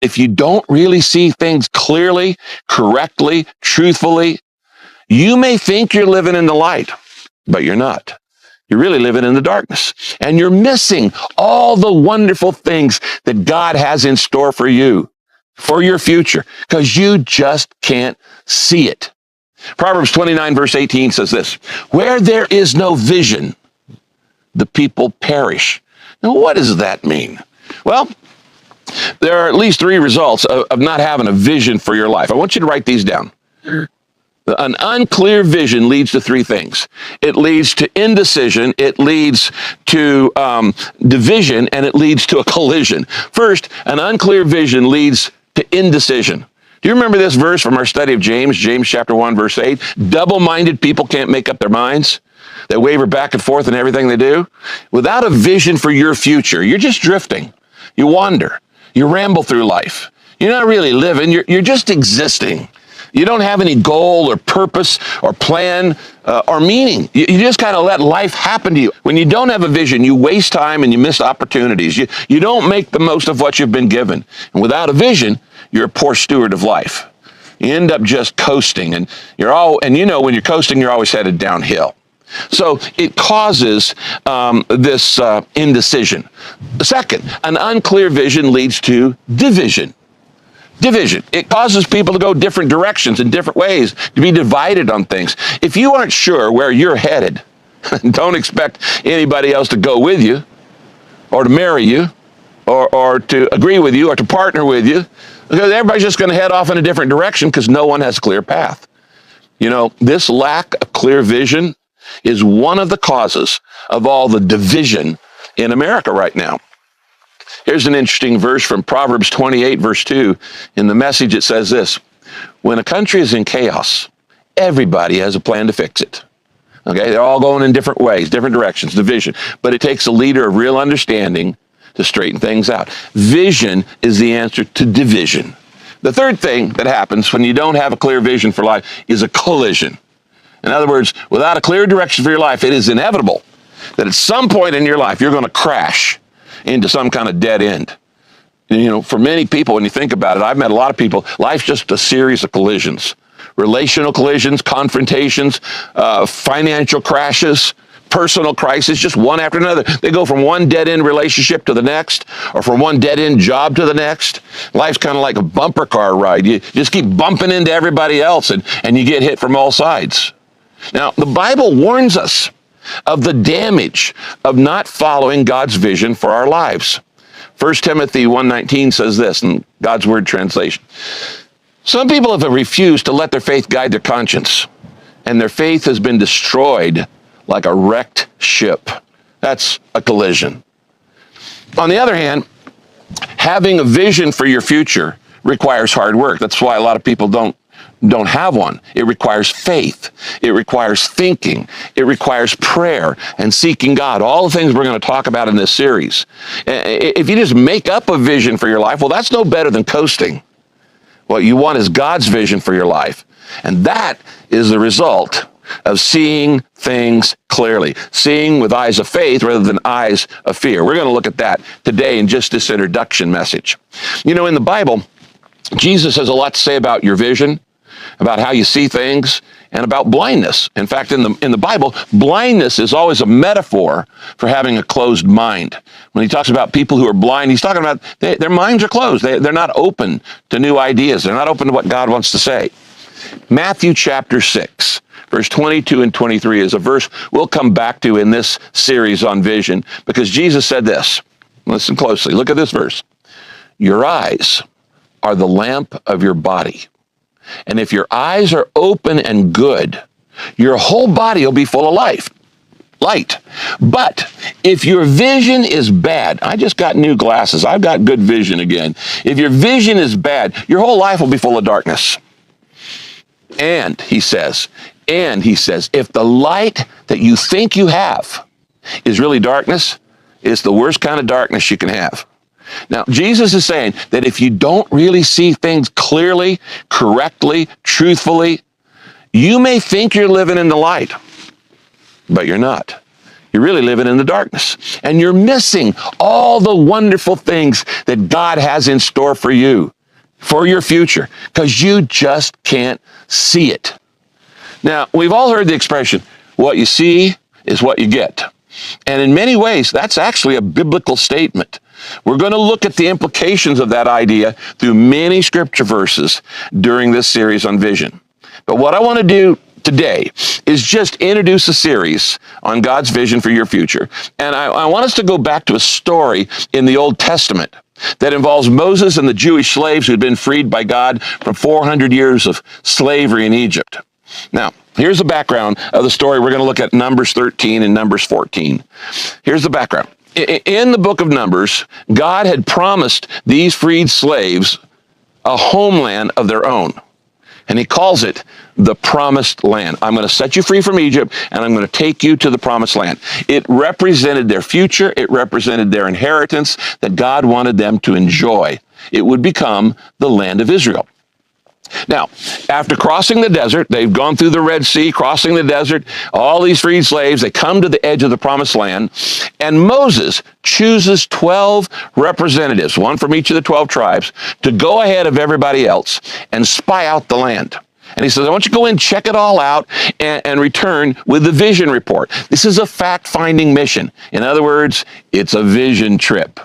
if you don't really see things clearly, correctly, truthfully, you may think you're living in the light, but you're not. You're really living in the darkness, and you're missing all the wonderful things that God has in store for you, for your future, because you just can't see it. Proverbs 29 verse 18 says this, where there is no vision, the people perish. Now, what does that mean? Well, there are at least three results of not having a vision for your life. I want you to write these down. An unclear vision leads to three things. It leads to indecision, it leads to division, and it leads to a collision. First, an unclear vision leads to indecision. Do you remember this verse from our study of James? James chapter 1, verse 8. Double-minded people can't make up their minds. They waver back and forth in everything they do. Without a vision for your future, you're just drifting. You wander. You ramble through life. You're not really living. You're just existing. You don't have any goal or purpose or plan or meaning. You just kind of let life happen to you. When you don't have a vision, you waste time and you miss opportunities. You don't make the most of what you've been given. And without a vision, you're a poor steward of life. You end up just coasting, and when you're coasting, you're always headed downhill. So it causes this indecision. Second, an unclear vision leads to division. Division. It causes people to go different directions in different ways, to be divided on things. If you aren't sure where you're headed, don't expect anybody else to go with you or to marry you or to agree with you or to partner with you, because everybody's just going to head off in a different direction because no one has a clear path. You know, this lack of clear vision is one of the causes of all the division in America right now. Here's an interesting verse from Proverbs 28, verse 2. In the Message, it says this, when a country is in chaos, everybody has a plan to fix it. Okay, they're all going in different ways, different directions, division. But it takes a leader of real understanding to straighten things out. Vision is the answer to division. The third thing that happens when you don't have a clear vision for life is a collision. In other words, without a clear direction for your life, it is inevitable that at some point in your life, you're going to crash into some kind of dead end. And, you know, for many people, when you think about it, I've met a lot of people, life's just a series of collisions. Relational collisions, confrontations, financial crashes, personal crisis, just one after another. They go from one dead-end relationship to the next, or from one dead-end job to the next. Life's kind of like a bumper car ride. You just keep bumping into everybody else, and you get hit from all sides. Now, the Bible warns us of the damage of not following God's vision for our lives. 1 Timothy 1:19 says this in God's Word translation. Some people have refused to let their faith guide their conscience, and their faith has been destroyed like a wrecked ship. That's a collision. On the other hand, having a vision for your future requires hard work. That's why a lot of people don't have one. It requires faith. It requires thinking. It requires prayer and seeking God. All the things we're going to talk about in this series. If you just make up a vision for your life, well, that's no better than coasting. What you want is God's vision for your life. And that is the result of seeing things clearly, seeing with eyes of faith rather than eyes of fear. We're going to look at that today in just this introduction message. You know, in the Bible, Jesus has a lot to say about your vision, about how you see things, and about blindness. In fact, in the Bible, blindness is always a metaphor for having a closed mind. When he talks about people who are blind, he's talking about their minds are closed. They're not open to new ideas. They're not open to what God wants to say. Matthew chapter 6, verse 22 and 23 is a verse we'll come back to in this series on vision, because Jesus said this. Listen closely. Look at this verse. Your eyes are the lamp of your body. And if your eyes are open and good, your whole body will be full of light. But if your vision is bad, I just got new glasses. I've got good vision again. If your vision is bad, your whole life will be full of darkness. And he says, if the light that you think you have is really darkness, it's the worst kind of darkness you can have. Now, Jesus is saying that if you don't really see things clearly, correctly, truthfully, you may think you're living in the light, but you're not. You're really living in the darkness. And you're missing all the wonderful things that God has in store for you, for your future, because you just can't see it. Now, we've all heard the expression, what you see is what you get. And in many ways, that's actually a biblical statement. We're going to look at the implications of that idea through many scripture verses during this series on vision. But what I want to do today is just introduce a series on God's vision for your future. And I want us to go back to a story in the Old Testament that involves Moses and the Jewish slaves who had been freed by God from 400 years of slavery in Egypt. Now, here's the background of the story. We're going to look at Numbers 13 and Numbers 14. Here's the background. In the book of Numbers, God had promised these freed slaves a homeland of their own. And he calls it the promised land. I'm going to set you free from Egypt, and I'm going to take you to the promised land. It represented their future. It represented their inheritance that God wanted them to enjoy. It would become the land of Israel. Now, after crossing the desert, they've gone through the Red Sea, crossing the desert, all these freed slaves, they come to the edge of the promised land, and Moses chooses 12 representatives, one from each of the 12 tribes, to go ahead of everybody else and spy out the land. And he says, I want you to go in, check it all out, and return with the vision report. This is a fact-finding mission. In other words, it's a vision trip.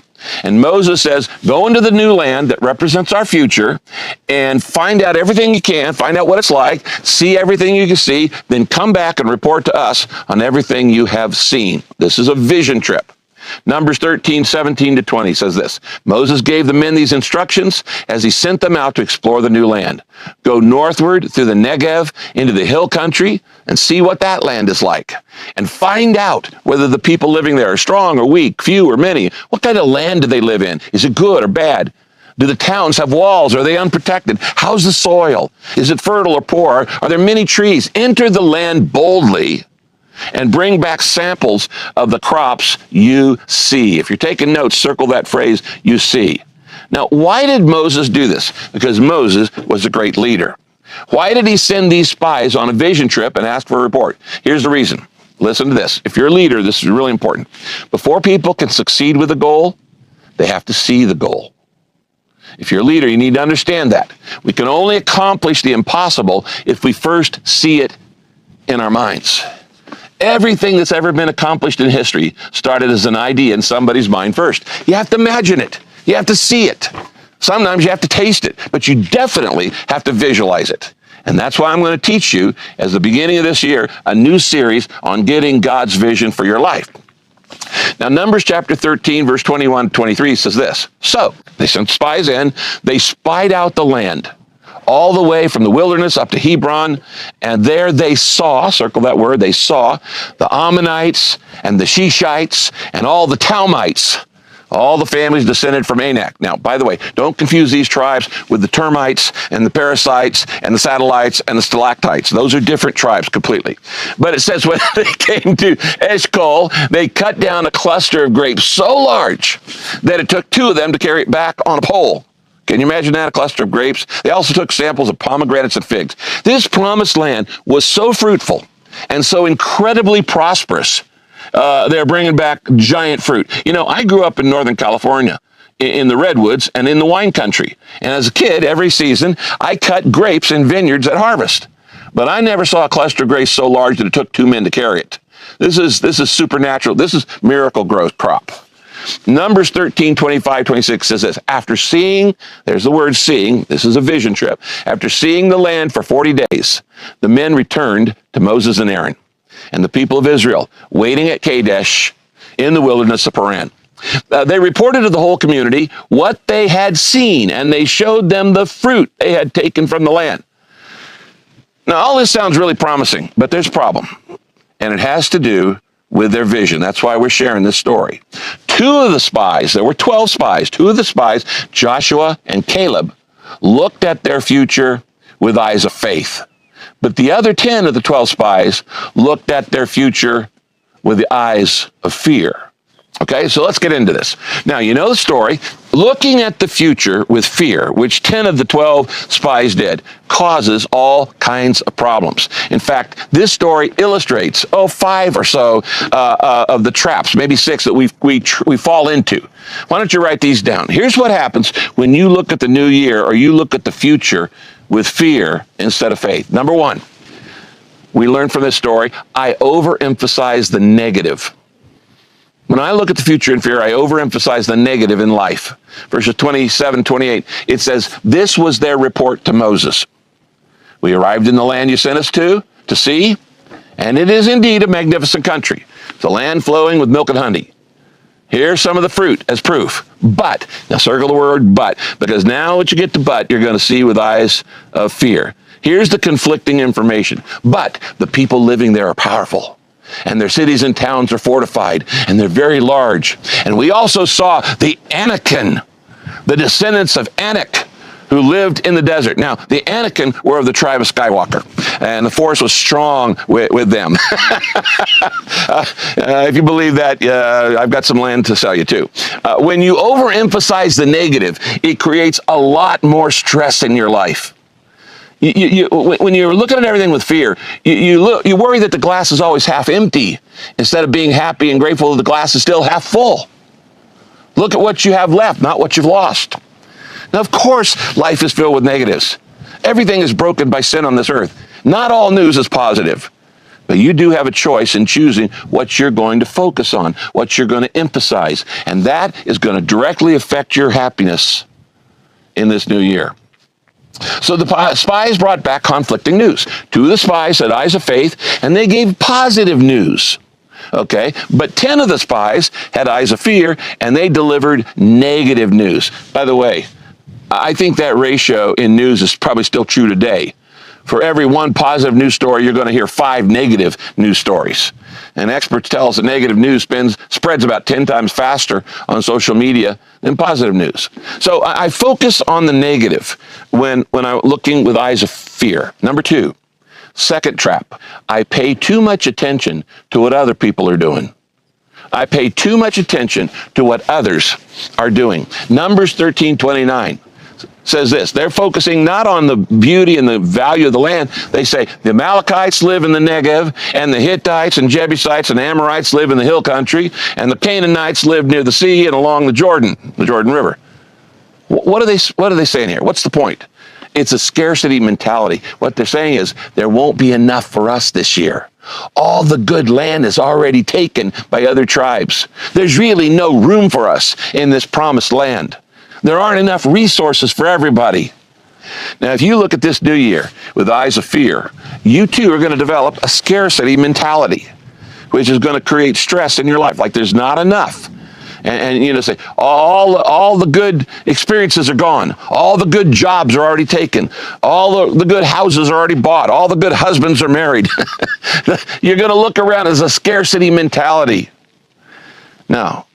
And Moses says, go into the new land that represents our future and find out everything you can, find out what it's like, see everything you can see, then come back and report to us on everything you have seen. This is a vision trip. Numbers 13, 17 to 20 says this. Moses gave the men these instructions as he sent them out to explore the new land. Go northward through the Negev into the hill country and see what that land is like. And find out whether the people living there are strong or weak, few or many. What kind of land do they live in? Is it good or bad? Do the towns have walls? Are they unprotected? How's the soil? Is it fertile or poor? Are there many trees? Enter the land boldly and bring back samples of the crops you see. If you're taking notes, circle that phrase, you see. Now, why did Moses do this? Because Moses was a great leader. Why did he send these spies on a vision trip and ask for a report? Here's the reason. Listen to this. If you're a leader, this is really important. Before people can succeed with a goal, they have to see the goal. If you're a leader, you need to understand that. We can only accomplish the impossible if we first see it in our minds. Everything that's ever been accomplished in history started as an idea in somebody's mind first. You have to imagine it. You have to see it. Sometimes you have to taste it, but you definitely have to visualize it. And that's why I'm going to teach you, as the beginning of this year, a new series on getting God's vision for your life. Now, Numbers chapter 13, verse 21 to 23 says this. So, they sent spies in. They spied out the land, all the way from the wilderness up to Hebron, and there they saw, circle that word, they saw the Ammonites and the Shishites and all the Talmites, all the families descended from Anak. Now, by the way, don't confuse these tribes with the termites and the parasites and the satellites and the stalactites. Those are different tribes completely. But it says when they came to Eshcol, they cut down a cluster of grapes so large that it took 2 of them to carry it back on a pole. Can you imagine that, a cluster of grapes? They also took samples of pomegranates and figs. This promised land was so fruitful and so incredibly prosperous. They're bringing back giant fruit. You know, I grew up in Northern California in the redwoods and in the wine country. And as a kid, every season, I cut grapes in vineyards at harvest. But I never saw a cluster of grapes so large that it took 2 men to carry it. This is supernatural. This is miracle growth crop. Numbers 13, 25, 26 says this. After seeing, there's the word seeing, this is a vision trip. After seeing the land for 40 days, the men returned to Moses and Aaron and the people of Israel, waiting at Kadesh in the wilderness of Paran. They reported to the whole community what they had seen, and they showed them the fruit they had taken from the land. Now, all this sounds really promising, but there's a problem, and it has to do with their vision. That's why we're sharing this story. 2 of the spies, there were 12 spies, 2 of the spies, Joshua and Caleb, looked at their future with eyes of faith. But the other 10 of the 12 spies looked at their future with the eyes of fear. Okay, so let's get into this. Now, you know the story. Looking at the future with fear, which 10 of the 12 spies did, causes all kinds of problems. In fact, this story illustrates, 5 or so of the traps, maybe 6 that we fall into. Why don't you write these down? Here's what happens when you look at the new year or you look at the future with fear instead of faith. Number 1, we learn from this story, I overemphasize the negative. When I look at the future in fear, I overemphasize the negative in life. Verses 27, 28, it says, this was their report to Moses. We arrived in the land you sent us to see, and it is indeed a magnificent country. It's a land flowing with milk and honey. Here's some of the fruit as proof. But, now circle the word but, because now what you get to but, you're going to see with eyes of fear. Here's the conflicting information. But the people living there are powerful, and their cities and towns are fortified, and they're very large. And we also saw the Anakim, the descendants of Anak, who lived in the desert. Now, the Anakim were of the tribe of Skywalker, and the force was strong with them. If you believe that, I've got some land to sell you too. When you overemphasize the negative, it creates a lot more stress in your life. When you're looking at everything with fear, you worry that the glass is always half empty instead of being happy and grateful that the glass is still half full. Look at what you have left, not what you've lost. Now, of course, life is filled with negatives. Everything is broken by sin on this earth. Not all news is positive, but you do have a choice in choosing what you're going to focus on, what you're going to emphasize, and that is going to directly affect your happiness in this new year. So the spies brought back conflicting news. 2 of the spies had eyes of faith, and they gave positive news. Okay, but 10 of the spies had eyes of fear, and they delivered negative news. By the way, I think that ratio in news is probably still true today. For every 1 positive news story, you're going to hear 5 negative news stories. And experts tell us that negative news spreads about 10 times faster on social media than positive news. So I focus on the negative when I'm looking with eyes of fear. Number 2, second trap, I pay too much attention to what other people are doing. I pay too much attention to what others are doing. Numbers 13:29 says this, they're focusing not on the beauty and the value of the land. They say the Amalekites live in the Negev, and the Hittites and Jebusites and Amorites live in the hill country, and the Canaanites live near the sea and along the Jordan River. What are they saying here? What's the point? It's a scarcity mentality. What they're saying is there won't be enough for us this year. All the good land is already taken by other tribes. There's really no room for us in this promised land. There aren't enough resources for everybody. Now, if you look at this new year with eyes of fear, you too are going to develop a scarcity mentality, which is going to create stress in your life, like there's not enough. And say, all the good experiences are gone. All the good jobs are already taken. All the good houses are already bought. All the good husbands are married. You're going to look around as a scarcity mentality. Now,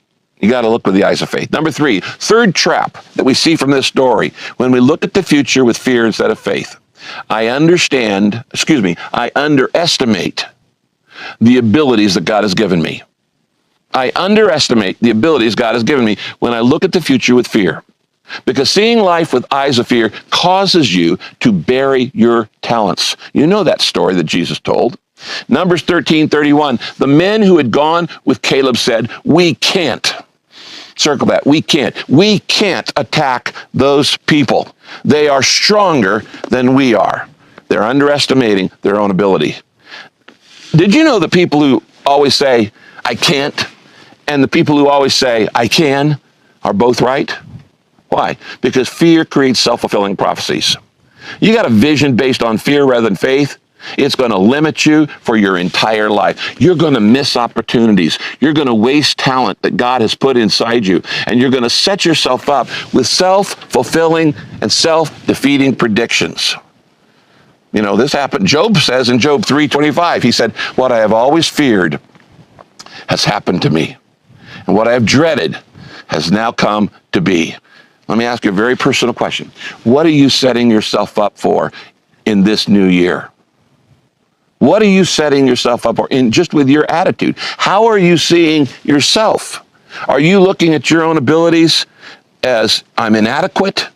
you got to look with the eyes of faith. Number 3, third trap that we see from this story, when we look at the future with fear instead of faith. I underestimate the abilities that God has given me. I underestimate the abilities God has given me when I look at the future with fear. Because seeing life with eyes of fear causes you to bury your talents. You know that story that Jesus told. Numbers 13:31, the men who had gone with Caleb said, we can't. Circle that. We can't attack those people. They are stronger than we are. They're underestimating their own ability. Did you know the people who always say, I can't, and the people who always say, I can, are both right? Why? Because fear creates self-fulfilling prophecies. You got a vision based on fear rather than faith, it's going to limit you for your entire life. You're going to miss opportunities. You're going to waste talent that God has put inside you. And you're going to set yourself up with self-fulfilling and self-defeating predictions. You know, this happened. Job says in Job 3:25, he said, what I have always feared has happened to me. And what I have dreaded has now come to be. Let me ask you a very personal question. What are you setting yourself up for in this new year? What are you setting yourself up for just with your attitude? How are you seeing yourself? Are you looking at your own abilities as I'm inadequate,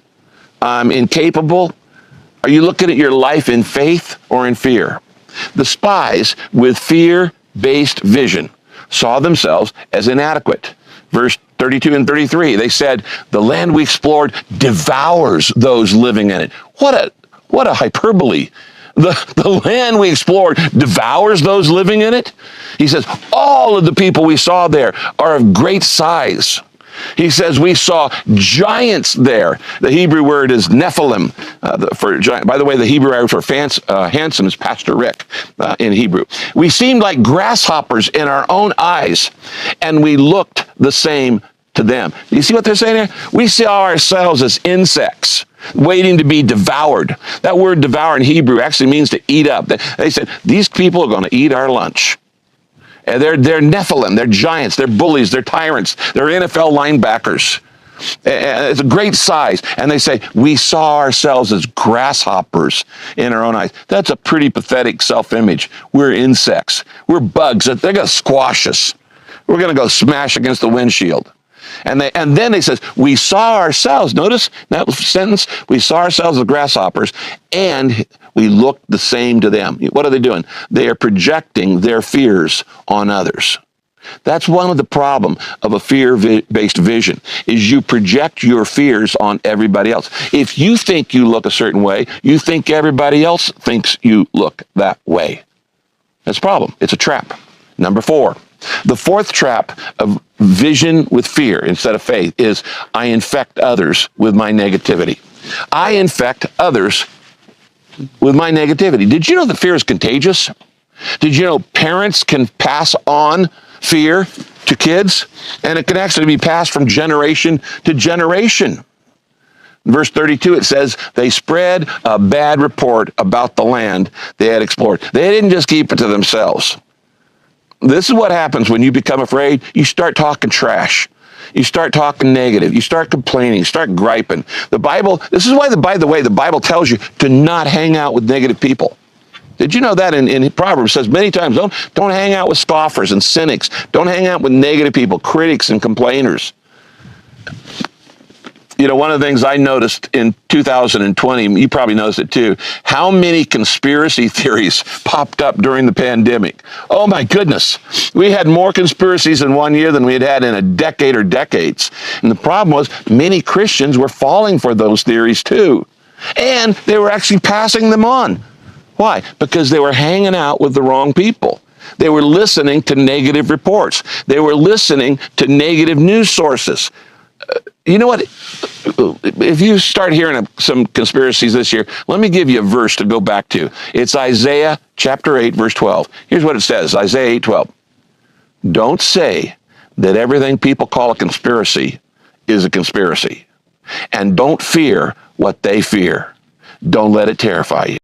I'm incapable? Are you looking at your life in faith or in fear? The spies with fear-based vision saw themselves as inadequate. Verse 32 and 33, they said, the land we explored devours those living in it. What a hyperbole. The land we explored devours those living in it. He says, all of the people we saw there are of great size. He says we saw giants there. The Hebrew word is Nephilim. For giant. By the way, the Hebrew word for handsome is Pastor Rick in Hebrew. We seemed like grasshoppers in our own eyes, and we looked the same to them. You see what they're saying here? We saw ourselves as insects waiting to be devoured. That word devour in Hebrew actually means to eat up. They said, these people are going to eat our lunch. And they're Nephilim, they're giants, they're bullies, they're tyrants, they're NFL linebackers. It's a great size. And they say, we saw ourselves as grasshoppers in our own eyes. That's a pretty pathetic self-image. We're insects. We're bugs. They're going to squash us. We're going to go smash against the windshield. And then he says, we saw ourselves, notice that sentence, we saw ourselves as grasshoppers, and we looked the same to them. What are they doing? They are projecting their fears on others. That's one of the problem of a fear-based vision, is you project your fears on everybody else. If you think you look a certain way, you think everybody else thinks you look that way. That's a problem. It's a trap. Number 4. The fourth trap of vision with fear instead of faith is I infect others with my negativity. I infect others with my negativity. Did you know that fear is contagious? Did you know parents can pass on fear to kids? And it can actually be passed from generation to generation. In verse 32, it says, they spread a bad report about the land they had explored. They didn't just keep it to themselves. This is what happens when you become afraid. You start talking trash. You start talking negative. You start complaining. You start griping. The Bible, this is why, by the way, the Bible tells you to not hang out with negative people. Did you know that in Proverbs? It says many times, don't hang out with scoffers and cynics. Don't hang out with negative people, critics and complainers. You know, one of the things I noticed in 2020, you probably noticed it too, how many conspiracy theories popped up during the pandemic. Oh my goodness. We had more conspiracies in one year than we had had in a decade or decades. And the problem was many Christians were falling for those theories too. And they were actually passing them on. Why? Because they were hanging out with the wrong people. They were listening to negative reports. They were listening to negative news sources. You know what? If you start hearing some conspiracies this year, let me give you a verse to go back to. It's Isaiah chapter 8, verse 12. Here's what it says, Isaiah 8:12. Don't say that everything people call a conspiracy is a conspiracy. And don't fear what they fear. Don't let it terrify you.